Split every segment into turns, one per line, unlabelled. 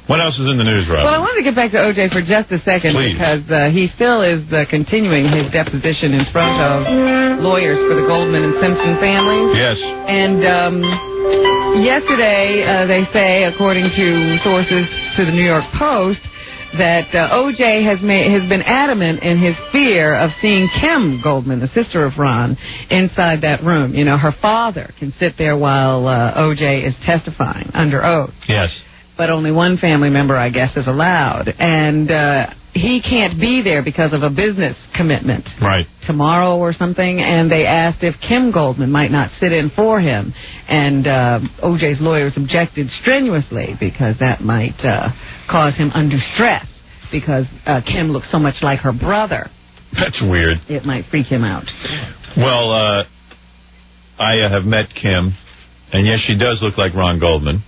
What else is in the news, Rob?
Well, I wanted to get back to O.J. for just a second.
Please.
Because he still is continuing his deposition in front of lawyers for the Goldman and Simpson families.
Yes.
And yesterday, they say, according to sources to the New York Post, that O.J. has been adamant in his fear of seeing Kim Goldman, the sister of Ron, inside that room. You know, her father can sit there while O.J. is testifying under oath.
Yes.
But only one family member, I guess, is allowed. And he can't be there because of a business commitment.
Right.
Tomorrow or something. And they asked if Kim Goldman might not sit in for him. And O.J.'s lawyers objected strenuously because that might cause him undue stress because Kim looks so much like her brother.
That's weird.
It might freak him out.
Well, I have met Kim. And yes, she does look like Ron Goldman.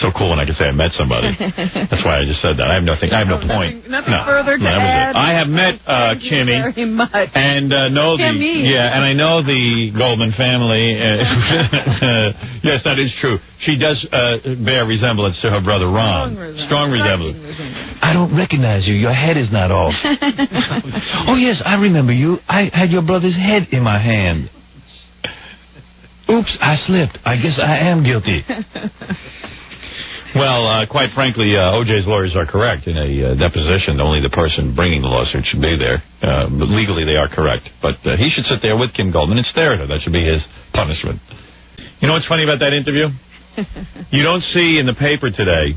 So cool when I can say I met somebody. That's why I just said that. I have no point.
Nothing further to add.
I have met Kimmy.
Very much.
And know and I know the Goldman family. Yes, that is true. She does bear resemblance to her brother Ron. Strong resemblance.
I don't recognize you. Your head is not off. Oh yes, I remember you. I had your brother's head in my hand. Oops, I slipped. I guess I am guilty.
Well, quite frankly, O.J.'s lawyers are correct. In a deposition, only the person bringing the lawsuit should be there. But legally, they are correct. But he should sit there with Kim Goldman and stare at her. That should be his punishment. You know what's funny about that interview? You don't see in the paper today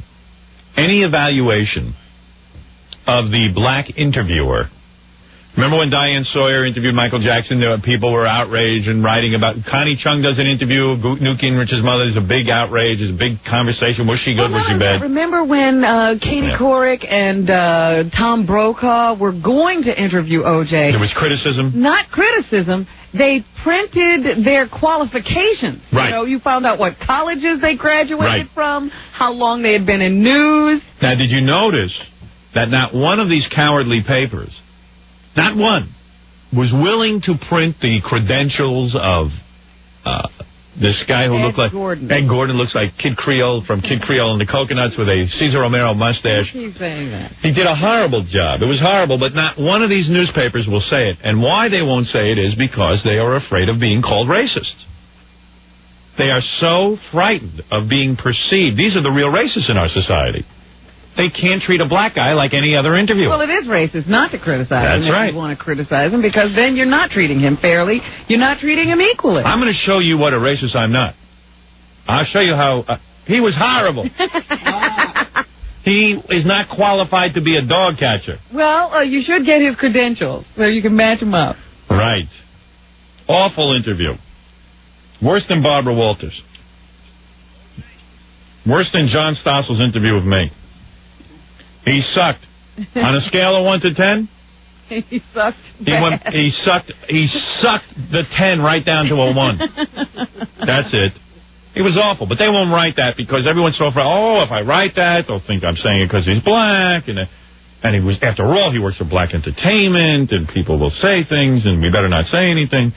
any evaluation of the black interviewer. Remember when Diane Sawyer interviewed Michael Jackson? People were outraged and writing about... Connie Chung does an interview. Newt Gingrich's mother. There's a big outrage. There's a big conversation. Was she good? Was she bad?
Remember when Katie Couric and Tom Brokaw were going to interview O.J.?
There was criticism?
Not criticism. They printed their qualifications.
Right.
You know, you found out what colleges they graduated from, how long they had been in news.
Now, did you notice that not one of these cowardly papers... Not one was willing to print the credentials of this guy who looked like Ed Gordon, looks like Kid Creole from Kid Creole and the Coconuts with a Cesar Romero mustache.
He's saying that.
He did a horrible job. It was horrible, but not one of these newspapers will say it. And why they won't say it is because they are afraid of being called racist. They are so frightened of being perceived. These are the real racists in our society. They can't treat a black guy like any other interviewer.
Well, it is racist not to criticize him.
That's right.
If you want to criticize him, because then you're not treating him fairly. You're not treating him equally.
I'm going to show you what a racist I'm not. I'll show you how... he was horrible. He is not qualified to be a dog catcher.
Well, you should get his credentials so you can match him up.
Right. Awful interview. Worse than Barbara Walters. Worse than John Stossel's interview with me. He sucked. On a scale of 1 to 10?
He sucked.
He sucked the 10 right down to a 1. That's it. He was awful, but they won't write that because everyone's so afraid. Oh, if I write that, they'll think I'm saying it because he's black, and he was. After all, he works for Black Entertainment, and people will say things, and we better not say anything.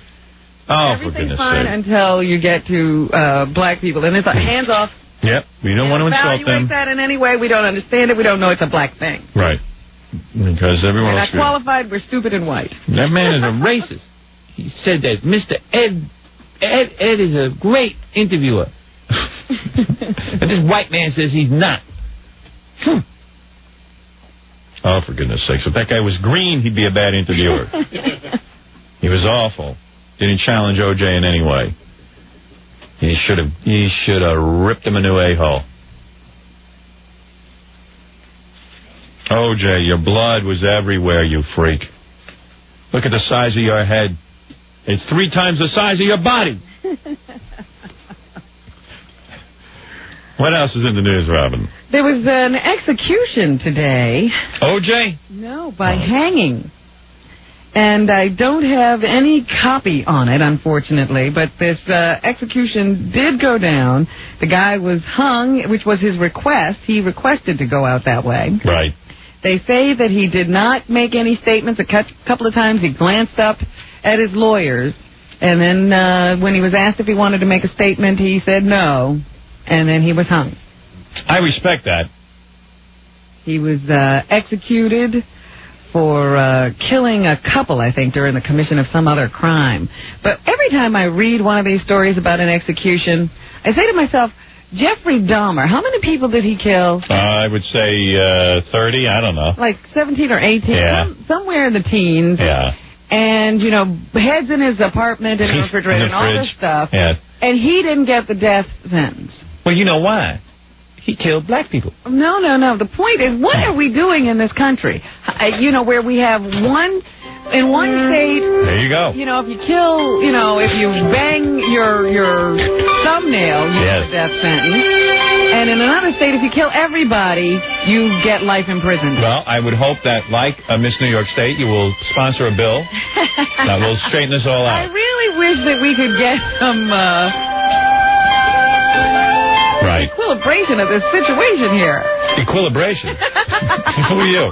Oh, for goodness' sake!
Until you get to black people, and it's like hands off.
Yep, we don't want to insult them.
Evaluate that in any way. We don't understand it. We don't know it's a black thing.
Right. Because everyone else...
We're not qualified. We're stupid and white.
That man is a racist. He said that Mr. Ed is a great interviewer. But this white man says he's not.
Oh, for goodness sakes. If that guy was green, he'd be a bad interviewer. He was awful. Didn't challenge O.J. in any way. He should have ripped him a new a-hole. O.J., your blood was everywhere, you freak. Look at the size of your head. It's 3 times the size of your body. What else is in the news, Robin?
There was an execution today.
O.J.?
No, by hanging. And I don't have any copy on it, unfortunately, but this execution did go down. The guy was hung, which was his request. He requested to go out that way.
Right.
They say that he did not make any statements. A couple of times he glanced up at his lawyers, and then when he was asked if he wanted to make a statement, he said no, and then he was hung.
I respect that.
He was executed for killing a couple, I think, during the commission of some other crime. But every time I read one of these stories about an execution, I say to myself, Jeffrey Dahmer, how many people did he kill?
I would say 30, I don't know.
Like 17 or 18,
yeah.
Somewhere in the teens.
Yeah.
And, you know, heads in his apartment and refrigerator and all this stuff.
Yes.
And he didn't get the death sentence.
Well, you know why? He killed black people.
No. The point is, what are we doing in this country? You know, where we have in one state.
There you go.
You know, if you kill, you know, if you bang your thumbnail, you get a death sentence. And in another state, if you kill everybody, you get life in prison.
Well, I would hope that, like Miss New York State, you will sponsor a bill that will straighten this all out.
I really wish that we could get some equilibration of this situation here.
Equilibration? Who are you?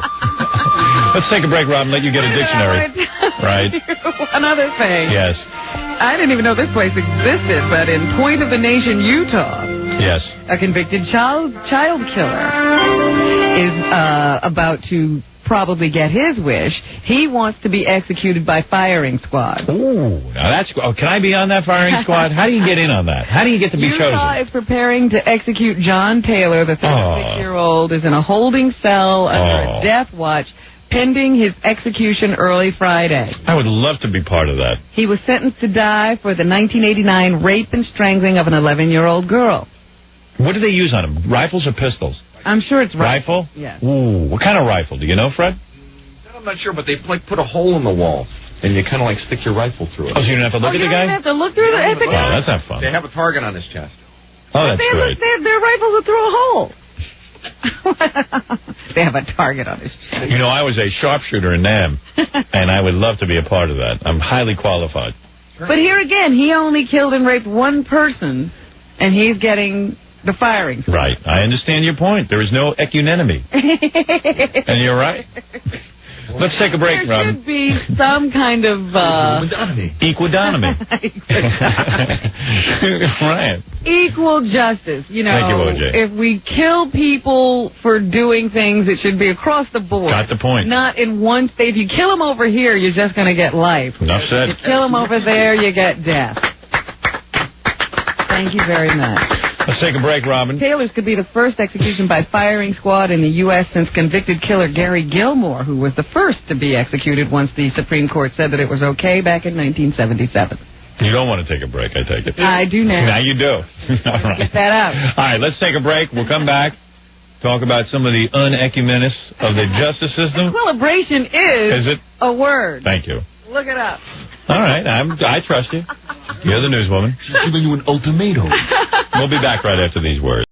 Let's take a break, Rob, and let you get a dictionary. Right.
Another thing.
Yes.
I didn't even know this place existed, but in Point of the Nation, Utah,
yes,
a convicted child killer is about to probably get his wish. He wants to be executed by firing squad.
Ooh, now that's... Oh, can I be on that firing squad? How do you get in on that? How do you get to be chosen?
Utah is preparing to execute John Taylor, the 36-year-old, is in a holding cell under a death watch, pending his execution early Friday.
I would love to be part of that.
He was sentenced to die for the 1989 rape and strangling of an 11-year-old girl.
What do they use on him? Rifles or pistols?
I'm sure it's
rifle.
Yes.
Ooh, what kind of rifle? Do you know, Fred?
I'm not sure, but they like put a hole in the wall, and you kind of like stick your rifle through it.
Oh, so you don't have to look at the guy?
You don't have to look through at the guy?
Oh, that's not fun.
They have a target on his chest.
Oh, that's great.
Their rifles are through a hole. They have a target on his chest.
You know, I was a sharpshooter in NAM, and I would love to be a part of that. I'm highly qualified.
But here again, he only killed and raped one person, and he's getting the firing squad.
Right. I understand your point. There is no equanimity. And you're right. Let's take a break,
There
Robin.
should be some kind of...
Equidonomy. Right.
Equal justice. You know,
Thank you, O.J.
If we kill people for doing things, it should be across the board.
Got the point.
Not in one state. If you kill them over here, you're just going to get life.
Enough said.
If you kill them over there, you get death. Thank you very much.
Let's take a break, Robin.
Taylor's could be the first execution by firing squad in the U.S. since convicted killer Gary Gilmore, who was the first to be executed once the Supreme Court said that it was okay back in 1977.
You don't want to take a break, I take it.
I do now.
Now you do. All right.
Get that out.
All right, let's take a break. We'll come back, talk about some of the unecumenis of the justice system.
Equilibration is
it?
A word.
Thank you.
Look it up.
All right, I trust you. You're the newswoman.
She's giving you an ultimatum.
We'll be back right after these words.